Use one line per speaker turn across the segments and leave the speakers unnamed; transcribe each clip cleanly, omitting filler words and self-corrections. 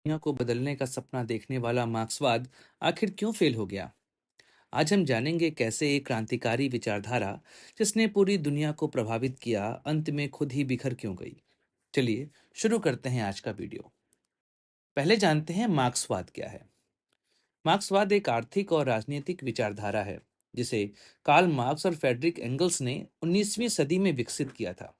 दुनिया को बदलने का सपना देखने वाला मार्क्सवाद आखिर क्यों फेल हो गया। आज हम जानेंगे कैसे एक क्रांतिकारी विचारधारा जिसने पूरी दुनिया को प्रभावित किया अंत में खुद ही बिखर क्यों गई। चलिए शुरू करते हैं आज का वीडियो। पहले जानते हैं मार्क्सवाद क्या है। मार्क्सवाद एक आर्थिक और राजनीतिक विचारधारा है जिसे कार्ल मार्क्स और फ्रेडरिक एंगल्स ने 19वीं सदी में विकसित किया था।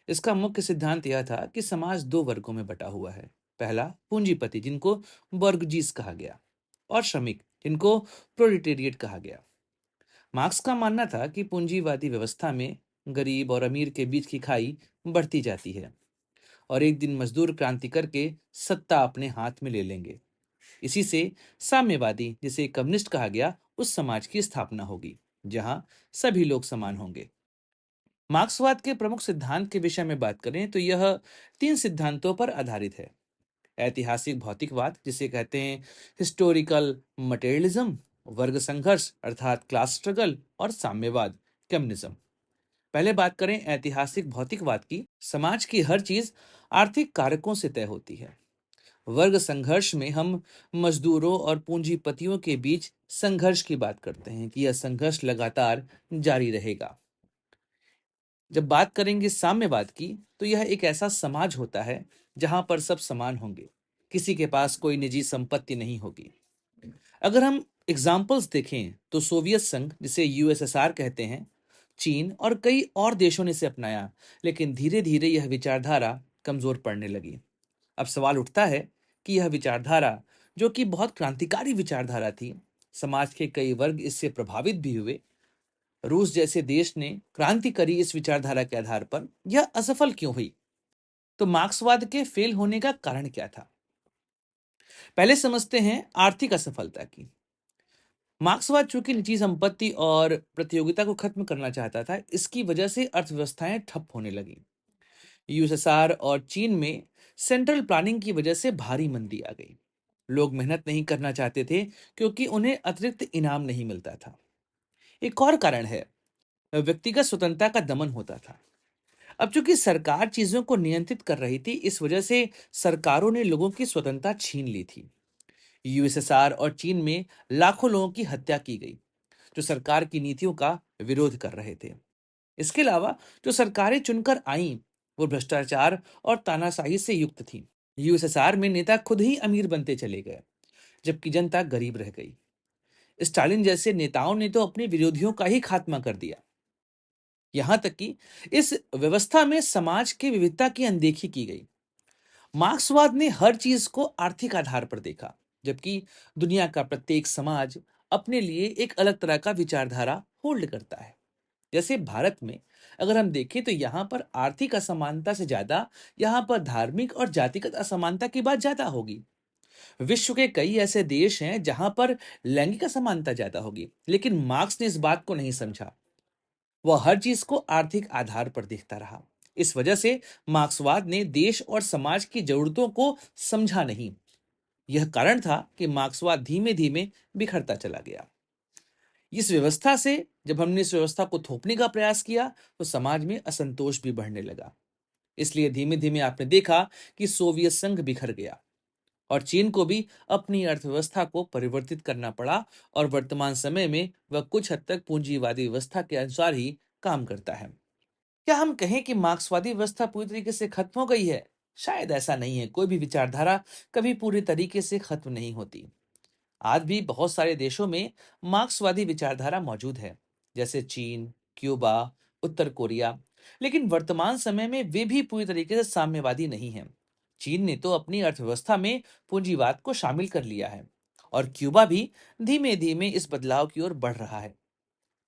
इसका मुख्य सिद्धांत यह था कि समाज दो वर्गों में बटा हुआ है। पहला पूंजीपति जिनको बर्गजीज कहा गया, और श्रमिक जिनको प्रोलिटेरिएट कहा गया। मार्क्स का मानना था कि पूंजीवादी व्यवस्था में गरीब और अमीर के बीच की खाई बढ़ती जाती है और एक दिन मजदूर क्रांति करके सत्ता अपने हाथ में ले लेंगे। इसी से साम्यवादी, जिसे कम्युनिस्ट कहा गया, उस समाज की स्थापना होगी जहां सभी लोग समान होंगे। मार्क्सवाद के प्रमुख सिद्धांत के विषय में बात करें तो यह तीन सिद्धांतों पर आधारित है। ऐतिहासिक भौतिकवाद, जिसे कहते हैं हिस्टोरिकल मटेरियलिज्म, वर्ग संघर्ष अर्थात क्लास स्ट्रगल, और साम्यवाद, कम्युनिज्म। पहले बात करें ऐतिहासिक भौतिकवाद की। समाज की हर चीज आर्थिक कारकों से तय होती है। वर्ग संघर्ष में हम मजदूरों और पूंजीपतियों के बीच संघर्ष की बात करते हैं कि यह संघर्ष लगातार जारी रहेगा। जब बात करेंगे साम्यवाद की, तो यह एक ऐसा समाज होता है जहां पर सब समान होंगे, किसी के पास कोई निजी संपत्ति नहीं होगी। अगर हम एग्जाम्पल्स देखें तो सोवियत संघ, जिसे यूएसएसआर कहते हैं, चीन और कई और देशों ने इसे अपनाया, लेकिन धीरे धीरे यह विचारधारा कमजोर पड़ने लगी। अब सवाल उठता है कि यह विचारधारा, जो कि बहुत क्रांतिकारी विचारधारा थी, समाज के कई वर्ग इससे प्रभावित भी हुए। रूस जैसे देश ने क्रांति करी इस विचारधारा के आधार पर, यह असफल क्यों हुई? तो मार्क्सवाद के फेल होने का कारण क्या था? पहले समझते हैं आर्थिक असफलता की। मार्क्सवाद चूंकि निजी संपत्ति और प्रतियोगिता को खत्म करना चाहता था, इसकी वजह से अर्थव्यवस्थाएं ठप होने लगी। यूएसएसआर और चीन में सेंट्रल प्लानिंग की वजह से भारी मंदी आ गई। लोग मेहनत नहीं करना चाहते थे क्योंकि उन्हें अतिरिक्त इनाम नहीं मिलता था। एक और कारण है, व्यक्तिगत स्वतंत्रता का दमन होता था। अब चूंकि सरकार चीजों को नियंत्रित कर रही थी, इस वजह से सरकारों ने लोगों की स्वतंत्रता छीन ली थी। यूएसएसआर और चीन में लाखों लोगों की हत्या की गई जो सरकार की नीतियों का विरोध कर रहे थे। इसके अलावा जो सरकारें चुनकर आईं, वो भ्रष्टाचार और तानाशाही से युक्त थी। यूएसएसआर में नेता खुद ही अमीर बनते चले गए, जबकि जनता गरीब रह गई। स्टालिन जैसे नेताओं ने तो अपने विरोधियों का ही खात्मा कर दिया। यहां तक कि इस व्यवस्था में समाज की विविधता की अनदेखी की गई। मार्क्सवाद ने हर चीज को आर्थिक आधार पर देखा, जबकि दुनिया का प्रत्येक समाज अपने लिए एक अलग तरह का विचारधारा होल्ड करता है। जैसे भारत में अगर हम देखें तो यहाँ पर आर्थिक असमानता से ज्यादा यहाँ पर धार्मिक और जातिगत असमानता की बात ज्यादा होगी। विश्व के कई ऐसे देश हैं जहां पर लैंगिक असमानता ज्यादा होगी, लेकिन मार्क्स ने इस बात को नहीं समझा। वह हर चीज को आर्थिक आधार पर देखता रहा। इस वजह से मार्क्सवाद ने देश और समाज की जरूरतों को समझा नहीं। यह कारण था कि मार्क्सवाद धीमे धीमे बिखरता चला गया। इस व्यवस्था से जब हमने इस व्यवस्था को थोपने का प्रयास किया तो समाज में असंतोष भी बढ़ने लगा। इसलिए धीमे धीमे आपने देखा कि सोवियत संघ बिखर गया और चीन को भी अपनी अर्थव्यवस्था को परिवर्तित करना पड़ा, और वर्तमान समय में वह कुछ हद तक पूंजीवादी व्यवस्था के अनुसार ही काम करता है। क्या हम कहें कि मार्क्सवादी व्यवस्था पूरी तरीके से खत्म हो गई है? शायद ऐसा नहीं है। कोई भी विचारधारा कभी पूरी तरीके से खत्म नहीं होती। आज भी बहुत सारे देशों में मार्क्सवादी विचारधारा मौजूद है, जैसे चीन, क्यूबा, उत्तर कोरिया। लेकिन वर्तमान समय में वे भी पूरी तरीके से साम्यवादी नहीं हैं। चीन ने तो अपनी अर्थव्यवस्था में पूंजीवाद को शामिल कर लिया है, और क्यूबा भी धीमे धीमे इस बदलाव की ओर बढ़ रहा है।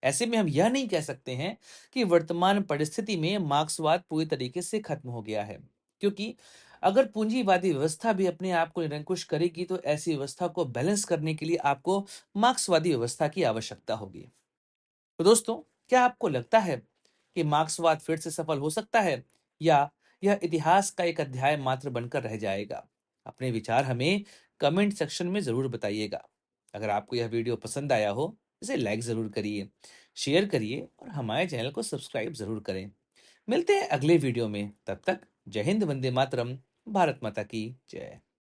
ऐसे में हम यह नहीं कह सकते हैं कि वर्तमान परिस्थिति में मार्क्सवाद पूरी तरीके से खत्म हो गया है, क्योंकि अगर पूंजीवादी व्यवस्था भी अपने आप को निरंकुश करेगी तो ऐसी व्यवस्था को बैलेंस करने के लिए आपको मार्क्सवादी व्यवस्था की आवश्यकता होगी। तो दोस्तों, क्या आपको लगता है कि मार्क्सवाद फिर से सफल हो सकता है, या यह इतिहास का एक अध्याय मात्र बनकर रह जाएगा? अपने विचार हमें कमेंट सेक्शन में जरूर बताइएगा। अगर आपको यह वीडियो पसंद आया हो, इसे लाइक जरूर करिए, शेयर करिए और हमारे चैनल को सब्सक्राइब जरूर करें। मिलते हैं अगले वीडियो में। तब तक जय हिंद, वंदे मातरम, भारत माता की जय।